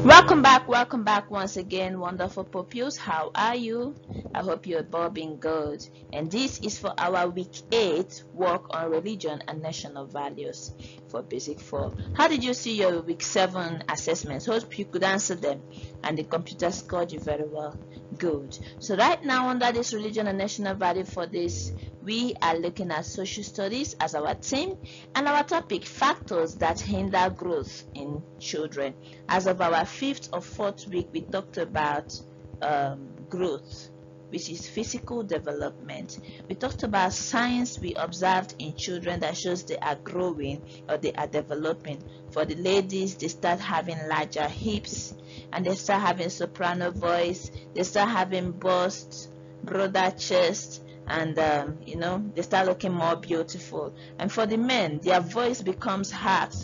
Welcome back once again, wonderful pupils. How are you? I hope you're bobbing good. And this is for our week 8 work on religion and national values for basic 4. How did you see your week 7 assessments? Hope you could answer them and the computer scored you very well. Good. So right now under this religion and national value for this, we are looking at social studies as our theme and our topic, factors that hinder growth in children. As of our 5th or 4th week, we talked about growth, which is physical development. We talked about signs we observed in children that shows they are growing or they are developing. For the ladies, they start having larger hips and they start having soprano voice, they start having bust, broader chest, and they start looking more beautiful. And for the men, their voice becomes harsh,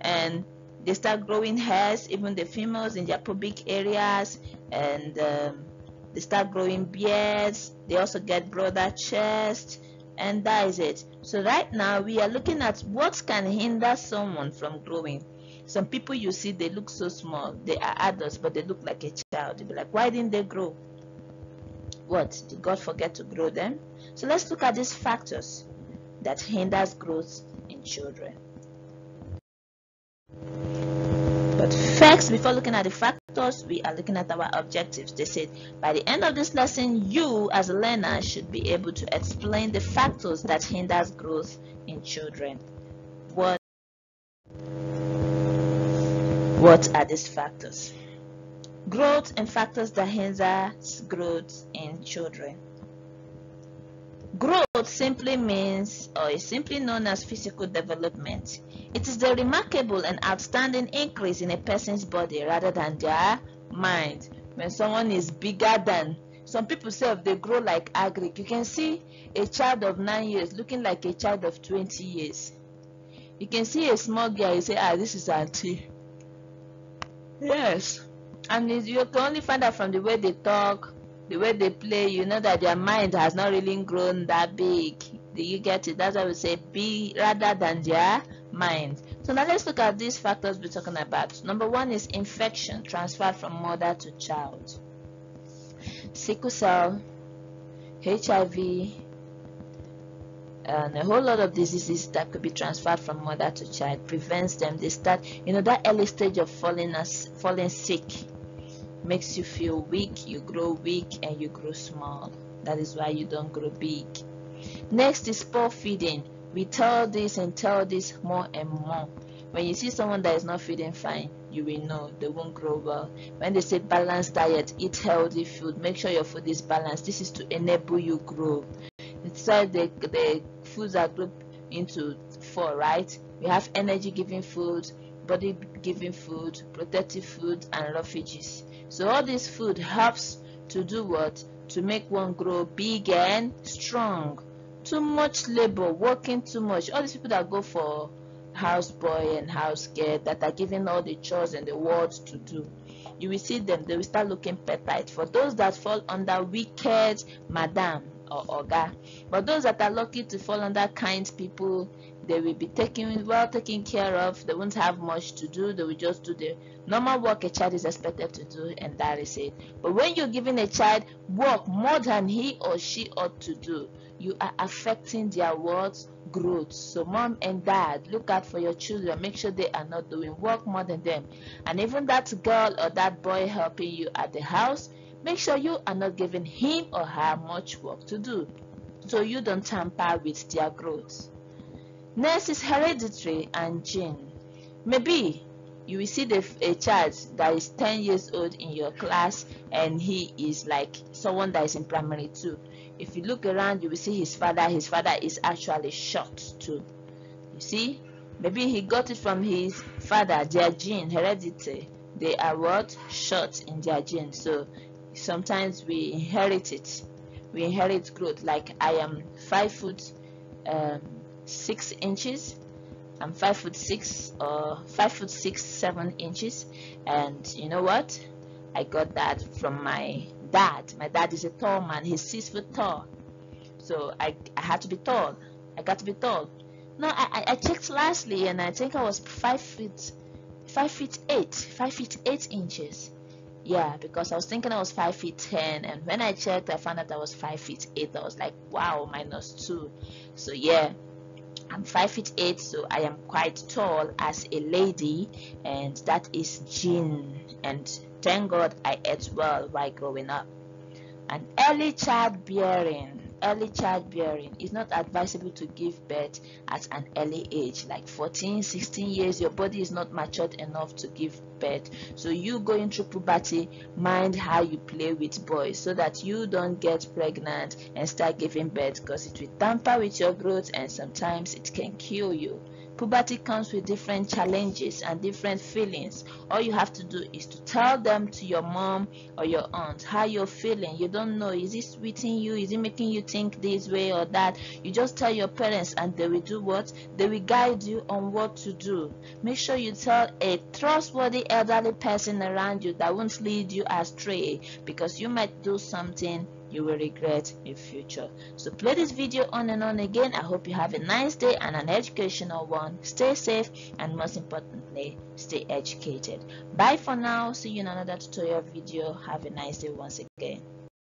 and they start growing hairs, even the females in their pubic areas, and they start growing beards. They also get broader chest, and that is it. So right now we are looking at what can hinder someone from growing. Some people you see, they look so small, they are adults but they look like a child. You'll be like, why didn't they grow? What, did God forget to grow them? So let's look at these factors that hinders growth in children. But first, before looking at the factors, we are looking at our objectives. They said by the end of this lesson, you as a learner should be able to explain the factors that hinders growth in children. What are these factors? Growth and factors that hinder growth in children. Growth simply means, or is simply known as physical development. It is the remarkable and outstanding increase in a person's body rather than their mind. When someone is bigger than, some people say they grow like agric. You can see a child of 9 years looking like a child of 20 years. You can see a small girl, you say, this is auntie. Yes. And you can only find out from the way they talk, the way they play, you know that their mind has not really grown that big. Do you get it? That's why we say be rather than their mind. So now let's look at these factors we're talking about. Number 1 is infection transferred from mother to child. Sickle cell, HIV, and a whole lot of diseases that could be transferred from mother to child prevents them. They start, that early stage of falling sick makes you feel weak, you grow weak and you grow small. That is why you don't grow big. Next is poor feeding. We tell this and tell this more and more. When you see someone that is not feeding fine, you will know they won't grow well. When they say balanced diet, eat healthy food, make sure your food is balanced. This is to enable you grow. Inside the foods are grouped into 4, right? We have energy giving food, body giving food, protective food, and refuges. So all this food helps to do what? To make one grow big and strong. Too much labor, working too much. All these people that go for houseboy and house girl that are given all the chores in the world to do, you will see them, they will start looking petite. For those that fall under wicked madam or oga, but those that are lucky to fall under kind people, they will be taken care of. They won't have much to do. They will just do the normal work a child is expected to do, and that is it. But when you're giving a child work more than he or she ought to do, you are affecting their growth. So mom and dad, look out for your children. Make sure they are not doing work more than them. And even that girl or that boy helping you at the house, make sure you are not giving him or her much work to do, so you don't tamper with their growth. Next is hereditary and gene. Maybe you will see a child that is 10 years old in your class and he is like someone that is in primary 2. If you look around, you will see his father is actually short too. You see, maybe he got it from his father, their gene, heredity. They are what? Short in their gene. So sometimes we inherit it. We inherit growth. Like I am 5'6" I'm 5'6" or 5'6", 7 inches, and you know what? I got that from my dad. My dad is a tall man. He's 6 foot tall, so I had to be tall. I got to be tall. No, I checked lastly, and I think I was 5 feet 5 feet 8 yeah, because I was thinking I was 5 feet 10, and when I checked I found out I was 5 feet 8. I was like, wow, -2. So yeah, I'm 5 feet 8, so I am quite tall as a lady, and that is gene. And thank God I ate well while growing up. And early childbearing is not advisable to give birth at an early age, like 14, 16 years. Your body is not matured enough to give birth. So you going through puberty, mind how you play with boys, so that you don't get pregnant and start giving birth, because it will tamper with your growth and sometimes it can kill you. Puberty comes with different challenges and different feelings. All you have to do is to tell them, to your mom or your aunt, how you're feeling. You don't know, is it sweeting you, is it making you think this way or that? You just tell your parents and they will do what? They will guide you on what to do. Make sure you tell a trustworthy elderly person around you that won't lead you astray, because you might do something you will regret in future. So play this video on and on again. I hope you have a nice day and an educational one. Stay safe, and most importantly, stay educated. Bye for now. See you in another tutorial video. Have a nice day once again.